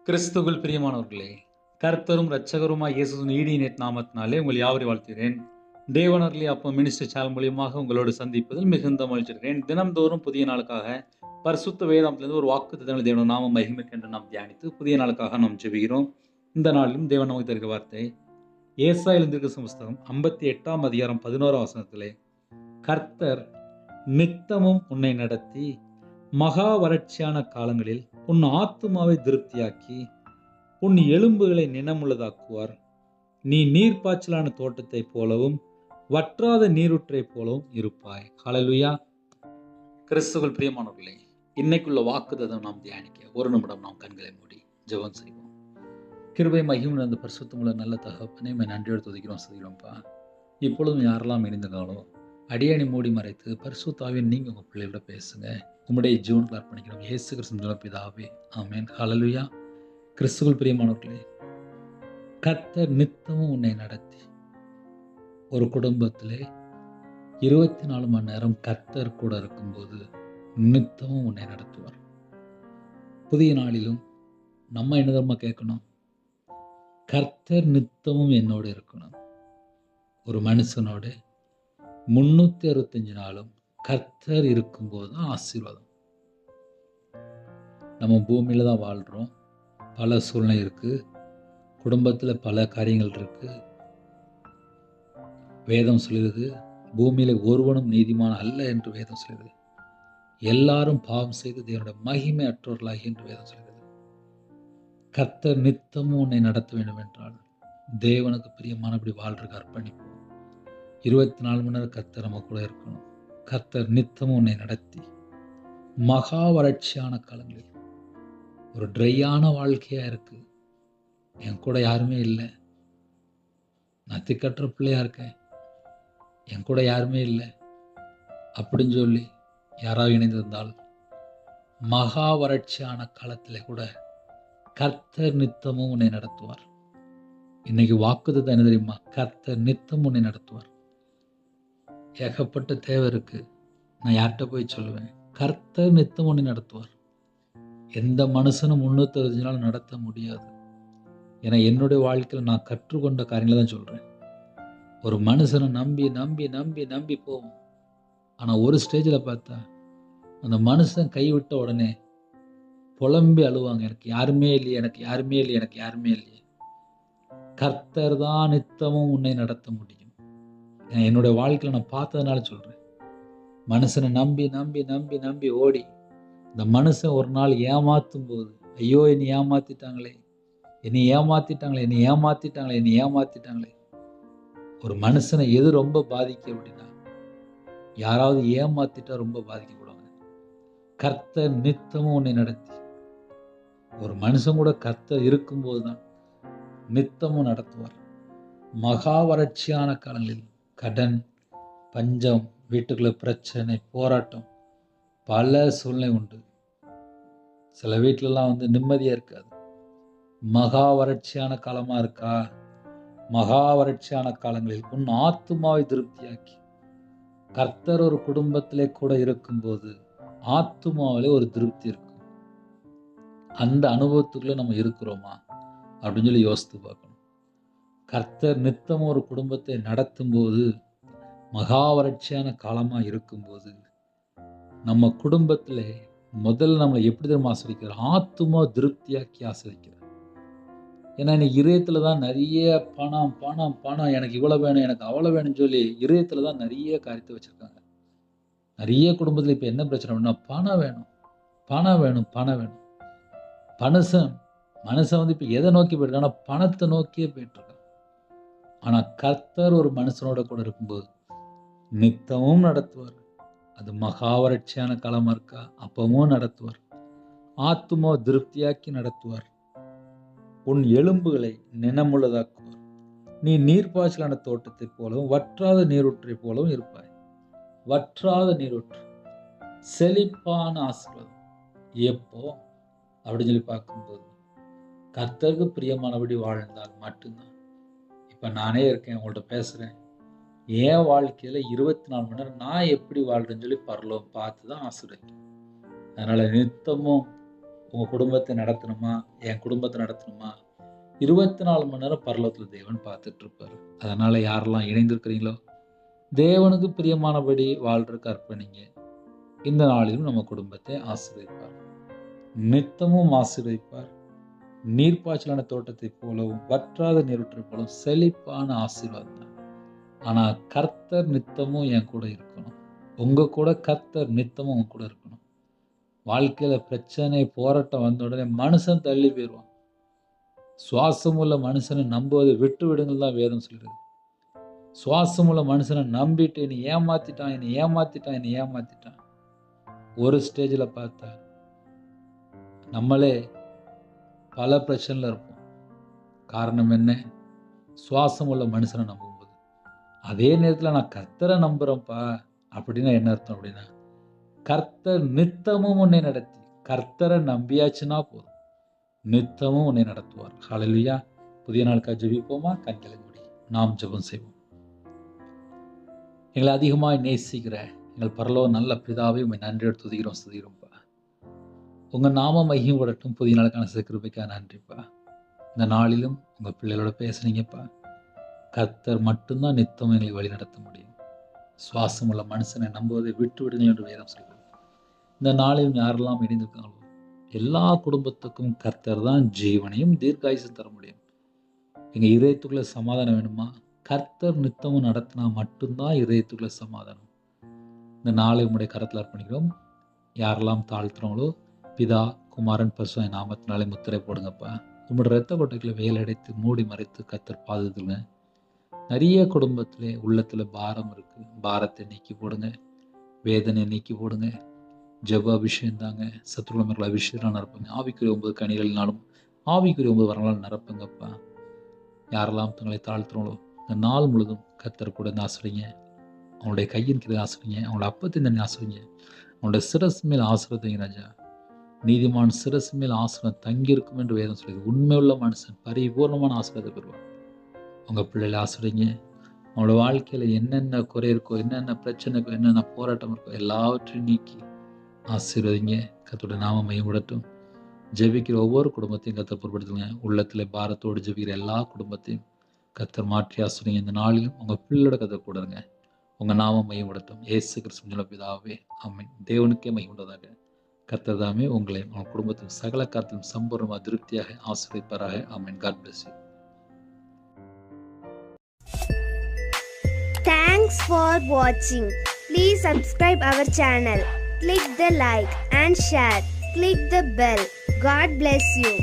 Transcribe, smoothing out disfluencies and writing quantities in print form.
கிறிஸ்துவுக்குள் பிரியமானவர்களே, கர்த்தரும் இரட்சகருமாய் இயேசுவின் ஈடியேட் நாமத்தினாலே உங்கள் யாவரையும் வாழ்த்துகிறேன். தேவனர்லி அப்பம் மினிஸ்டர் சேனல் மூலியமாக உங்களோடு சந்திப்பதில் மிகுந்த மகிழ்ச்சி அடைகிறேன். தினம்தோறும் புதிய நாளுக்காக பரிசுத்த வேதாகமத்திலிருந்து ஒரு வாக்குத்தத்தங்களை தேவனுடைய நாமம் மகிமைக்கென்று நாம் தியானித்து புதிய நாளுக்காக நாம் ஜெபிக்கிறோம். இந்த நாளிலும் தேவன் நமக்கு தருகிற வார்த்தை ஏசாயாவின் தீர்க்கதரிசன புஸ்தகம் 58ஆம் அதிகாரம் 11ஆம் வசனத்திலே, கர்த்தர் நித்தமும் உன்னை நடத்தி மகா வறட்சியான காலங்களில் உன் ஆத்துமாவை திருப்தியாக்கி உன் எலும்புகளை நினமுள்ளதாக்குவார். நீ நீர்ப்பாய்ச்சலான தோட்டத்தைப் போலவும் வற்றாத நீரூற்றைப் போலவும் இருப்பாய். ஹல்லேலூயா. கிறிஸ்துவுக்குள் பிரியமானவர்களே, இன்னைக்குள்ள வாக்குத்தத்தம் நாம் தியானிக்க ஒரு நிமிடம் நாம் கண்களை மூடி ஜெபம் செய்வோம். கிருபை மகிமை நிறைந்த பரிசுத்தமுள்ள நல்ல தகப்பனே, நன்றியோடு துதிக்கிறோம் செய்கிறோம்ப்பா. இப்பொழுதும் யாரெல்லாம் இணைந்தாங்களோ அடியாணி மூடி மறைத்து பரிசுத்த ஆவியானவர் நீங்க உங்க பிள்ளைகளோட பேசுங்க. உம்முடைய ஜீவனுக்கு அர்ப்பணிக்கிறோம் இயேசு கிறிஸ்துவின் பிதாவே, ஆமென். ஹல்லேலூயா. கிறிஸ்துவுக்குள் பிரியமானவர்களே, கர்த்தர் நித்தமும் உன்னை நடத்தி ஒரு குடும்பத்திலே 24 மணி நேரம் கர்த்தர் கூட இருக்கும்போது நித்தமும் உன்னை நடத்துவார். புதிய நாளிலும் நம்ம என்னதமா கேட்கணும்? கர்த்தர் நித்தமும் என்னோடு இருக்கணும். ஒரு மனுஷனோட 365 நாளும் கர்த்தர் இருக்கும்போது தான் ஆசீர்வாதம். நம்ம பூமியில தான் வாழ்கிறோம். பல சூழ்நிலை இருக்கு, குடும்பத்தில் பல காரியங்கள் இருக்கு. வேதம் சொல்லுது, பூமியில ஒருவனும் நீதிமான் அல்ல என்று வேதம் சொல்லுது. எல்லாரும் பாவம் செய்து தேவனுடைய மகிமை அற்றவர்களாகி என்று வேதம் சொல்லுது. கர்த்தர் நித்தமும் உன்னை நடத்த வேண்டும் என்றால் தேவனுக்கு பிரியமானபடி வாழ்றதுக்கு அர்ப்பணிப்போம். 24 மணி நேரம் கர்த்தர் நம்ம கூட இருக்கணும். கர்த்தர் நித்தமும் உன்னை நடத்தி மகா வறட்சியான காலங்களில், ஒரு ட்ரையான வாழ்க்கையா இருக்கு, என் கூட யாருமே இல்லை, நான் திக்கற்ற பிள்ளையா இருக்கேன், என் கூட யாருமே இல்லை அப்படின்னு சொல்லி யாராவது இணைந்திருந்தால், மகா வறட்சியான காலத்தில் கூட கர்த்தர் நித்தமும் உன்னை நடத்துவார். இன்னைக்கு வாக்குத்தத்தம் என்ன தெரியுமா? கர்த்தர் நித்தமும் உன்னை நடத்துவார். ஏகப்பட்ட தேவை இருக்கு, நான் யார்கிட்ட போய் சொல்லுவேன்? கர்த்தர் நித்தம் உன்னை நடத்துவார். எந்த மனுஷனும் 365 நாள் நடத்த முடியாது. ஏன்னா என்னுடைய வாழ்க்கையில் நான் கற்றுக்கொண்ட காரியங்களை தான் சொல்றேன். ஒரு மனுஷனை நம்பி நம்பி நம்பி நம்பி போவோம். ஆனா ஒரு ஸ்டேஜில் பார்த்தா அந்த மனுஷன் கைவிட்ட உடனே புலம்பி அழுவாங்க, எனக்கு யாருமே இல்லையே, எனக்கு யாருமே இல்லையே, எனக்கு யாருமே இல்லையே. கர்த்தர் தான் நித்தமும் உன்னை நடத்த முடியும். என்னுடைய வாழ்க்கையில் நான் பார்த்ததுனால சொல்றேன். மனுஷனை நம்பி நம்பி நம்பி நம்பி ஓடி இந்த மனுஷன் ஒரு நாள் ஏமாத்தும் போது, ஐயோ என்னை ஏமாத்திட்டாங்களே, என்னை ஏமாத்திட்டாங்களே, என்னை ஏமாத்திட்டாங்களே, என்னை ஏமாத்திட்டாங்களே. ஒரு மனுஷனை எது ரொம்ப பாதிக்கும் அப்படின்னா, யாராவது ஏமாத்திட்டா ரொம்ப பாதிக்கப்படுவாங்க. கர்த்தர் நித்தமும் உன்னை நடத்தி, ஒரு மனுஷன் கூட கர்த்தர் இருக்கும்போது தான் நித்தமும் நடத்துவார். மகா வறட்சியான காலங்களில் கடன், பஞ்சம், வீட்டுக்குள்ள பிரச்சனை, போராட்டம், பல சூழ்நிலை உண்டு. சில வீட்டிலலாம் நிம்மதியா இருக்காது. மகா வறட்சியான காலமா இருக்கா? மகா வறட்சியான காலங்களில் உன் ஆத்துமாவை திருப்தியாக்கி, கர்த்தர் ஒரு குடும்பத்திலே கூட இருக்கும்போது ஆத்துமாவிலே ஒரு திருப்தி இருக்கும். அந்த அனுபவத்துக்குள்ள நம்ம இருக்கிறோமா அப்படின்னு சொல்லி யோசித்து பார்க்கணும். கர்த்தர் நித்தம் ஒரு குடும்பத்தை நடத்தும் போது, மகா வறட்சியான காலமா இருக்கும்போது, நம்ம குடும்பத்திலே முதல்ல நம்மளை எப்படி தெரியுமா ஆசிரிக்கிறார்? ஆத்துமா திருப்தியாக்கி ஆசிரிக்கிறார். ஏன்னா இன்னைக்கு இதயத்துல தான் நிறைய பணம் பணம் பணம், எனக்கு இவ்வளவு வேணும், எனக்கு அவ்வளவு வேணும்னு சொல்லி இதயத்துல தான் நிறைய காரியத்தை வச்சிருக்காங்க. நிறைய குடும்பத்துல இப்ப என்ன பிரச்சனை அப்படின்னா, பணம் வேணும், பணம் வேணும், பணம் வேணும். மனுஷன் இப்ப எதை நோக்கி போயிருக்கான்னா, பணத்தை நோக்கியே போயிட்டு இருக்கான். ஆனா கர்த்தர் ஒரு மனுஷனோட கூட இருக்கும்போது நித்தமும் நடத்துவார். அது மகா வறட்சியான காலமா இருக்கா, அப்பவும் நடத்துவார். ஆத்துமா திருப்தியாக்கி நடத்துவார். உன் எலும்புகளை நினமுள்ளதாக்குவார். நீ நீர்ப்பாய்ச்சலான தோட்டத்தை போலவும் வற்றாத நீரூற்றை போலவும் இருப்பாய். வற்றாத நீரூற்று, செழிப்பான ஆசீர்வாதம். எப்போ அப்படின்னு சொல்லி பார்க்கும்போது, கர்த்தருக்கு பிரியமானபடி வாழ்ந்தால் மட்டும்தான். இப்ப நானே இருக்கேன், உங்கள்ட்ட பேசுறேன். என் வாழ்க்கையில 24 மணி நேரம் நான் எப்படி வாழ்றேன்னு சொல்லி பரலோகம் பார்த்து தான் ஆசீர்வதிக்கும். அதனால நித்தமும் உங்கள் குடும்பத்தை நடத்தணுமா, என் குடும்பத்தை நடத்தணுமா, 24 மணி நேரம் பரலோகத்தில் தேவன் பார்த்துட்டு இருப்பார். அதனால் யாரெல்லாம் இணைந்திருக்கிறீங்களோ தேவனுக்கு பிரியமானபடி வாழ்றதுக்கு அர்ப்பணிங்க. இந்த நாளிலும் நம்ம குடும்பத்தை ஆசீர்வதிப்பார், நித்தமும் ஆசீர்வதிப்பார். நீர்ப்பாய்ச்சலான தோட்டத்தை போலவும் வற்றாத நீரூற்றை போலவும் செழிப்பான ஆசீர்வாதம் தான். ஆனால் கர்த்தர் நித்தமும் என் கூட இருக்கணும். உங்கள் கூட கர்த்தர் நித்தமும் உங்க கூட இருக்கணும். வாழ்க்கையில் பிரச்சனை போராட்டம் வந்த உடனே மனுஷன் தள்ளி போயிடுவான். சுவாசமுள்ள மனுஷனை நம்புவதை விட்டு விடுங்கள் தான் வேதம் சொல்கிறது. சுவாசமுள்ள மனுஷனை நம்பிட்டு என்னை ஏமாத்திட்டான். ஒரு ஸ்டேஜில் பார்த்தா நம்மளே பல பிரச்சனையில் இருப்போம். காரணம் என்ன? சுவாசம் உள்ள மனுஷனை நம்பும்போது. அதே நேரத்தில் நான் கர்த்தரை நம்புகிறேன்ப்பா அப்படின்னா என்ன அர்த்தம் அப்படின்னா, கர்த்தர் நித்தமும் உன்னை நடத்தி, கர்த்தரை நம்பியாச்சுன்னா போதும், நித்தமும் உன்னை நடத்துவார். ஹல்லேலூயா. புதிய நாளுக்காக ஜெபிப்போமா? கண்களை மூடி நாம் ஜெபம் செய்வோம். எங்களை அதிகமாக நேசிக்கிற எங்கள் பரலோக நல்ல பிதாவை உண்மை நன்றியோடு துதிக்கிறோம்ப்பா. உங்கள் நாம மகிமைப்படட்டும். புதிய நாளுக்கான கிருபைக்காக நன்றிப்பா. இந்த நாளிலும் உங்கள் பிள்ளைகளோட பேசுனீங்கப்பா. கர்த்தர் மட்டும்தான் நித்தம் எங்களை வழி நடத்த முடியும். சுவாசம் உள்ள மனுஷனை நம்புவதை விட்டு விடுங்கள் என்று வேதம் சொல்கிறது. இந்த நாளிலும் யாரெல்லாம் இணைந்திருக்காங்களோ எல்லா குடும்பத்துக்கும் கர்த்தர் தான் ஜீவனையும் தீர்க்காயுசும் தர முடியும். எங்கள் இதயத்துக்குள்ள சமாதானம் வேணுமா? கர்த்தர் நித்தமும் நடத்தினா மட்டும்தான் இதயத்துக்குள்ள சமாதானம். இந்த நாளை உங்களுடைய கரத்தில் அர்ப்பணிக்கிறோம். யாரெல்லாம் தாழ்த்துறவங்களோ பிதா குமாரன் பரிசுத்த நாமத்தினாலே முத்திரை போடுங்கப்பா. உங்களோட இரத்த கொட்டைகளை வேலையடைத்து மூடி மறைத்து கர்த்தர் பாதுகாத்துங்க. நிறைய குடும்பத்திலே உள்ளத்தில் பாரம் இருக்குது. பாரத்தை நீக்கி போடுங்க, வேதனை நீக்கி போடுங்க. ஜெப அபிஷேகம் தாங்க. சத்துருளமர்கள் அபிஷேகம் நிரப்புங்க. ஆவிக்குரிய 9 கனிகளினாலும் ஆவிக்குரிய 9 வரங்களால் நிரப்புங்கப்பா. யாரெல்லாம் தங்களை தாழ்த்துறவங்களோ இந்த நாள் முழுதும் கர்த்தர் கூட ஆசிரிங்க. அவங்களுடைய கையின் கீழே ஆசிரிங்க. அவங்களோட அப்பத்தின் தண்ணி ஆசிரிங்க. அவங்களுடைய சிரசு மேல் ஆசிரியத்தைங்க ராஜா. நீதிமான் சிரசு மேல் ஆசிரியம் தங்கியிருக்கும் என்று வேதம் சொல்லுது. உண்மையுள்ள மனுஷன் பரிபூர்ணமான ஆசீர்வாதத்தை பெறுவான். உங்கள் பிள்ளைகளை ஆசிரியங்க. அவங்களோட வாழ்க்கையில் என்னென்ன குறை இருக்கோ, என்னென்ன பிரச்சனை இருக்கோ, என்னென்ன போராட்டம் இருக்கோ எல்லாவற்றையும் நீக்கி ஆசீர்வதிங்க. கர்த்தருடைய நாமம் மகிமைப்படட்டும். ஜெபிக்கிற ஒவ்வொரு குடும்பத்தையும் கர்த்தர் பொறுப்படுத்துங்க. உள்ளத்தில் பாரத்தோடு ஜெபிக்கிற எல்லா குடும்பத்தையும் கர்த்தர் மாற்றி ஆசிரியங்க. இந்த நாளிலும் உங்கள் பிள்ளையோட கர்த்தர் கூட இருங்க. உங்கள் நாமம் மகிமைப்படட்டும். இயேசு கிறிஸ்துவின் பிதாவே ஆமென். தேவனுக்கே மகிமைப்பட்டதாக. கர்த்தர் தாமே உங்களையும் உங்கள் குடும்பத்தின் சகல காத்திலும் சம்பூர்ணமாக திருப்தியாக ஆசீர்வதிப்பாராக. ஆமென். God bless you. Thanks for watching. Please subscribe our channel. Click the like and share. Click the bell. God bless you.